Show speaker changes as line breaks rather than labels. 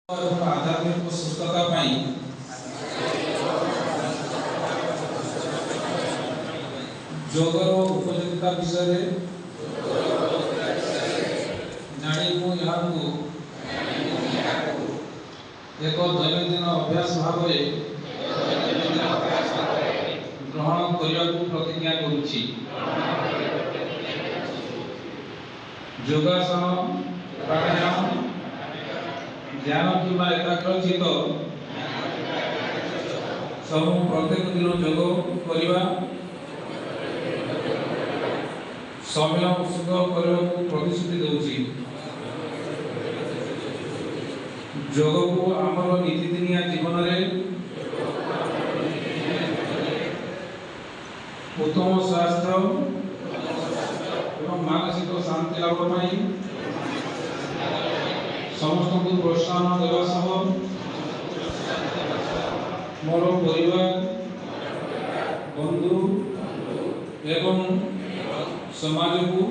आध्यात्मिक सुस्थता जोगर उपयोगिता विषय जानी एक दैनंदिन अभ्यास भाव ग्रहण करने को प्रतिज्ञा करुछि। योगासन प्राणायाम ध्यान किंवा एकाग्रचित सब प्रत्येक दिन योग करने समय उत्सुक करने को प्रतिश्रुति दूसरी। योग को आमर नीतिदिनिया जीवन में उत्तम स्वास्थ्य और मानसिक शांति लाभ समस्त को प्रोत्साहन देवा सह मोर परिवार बंधु एवं समाज को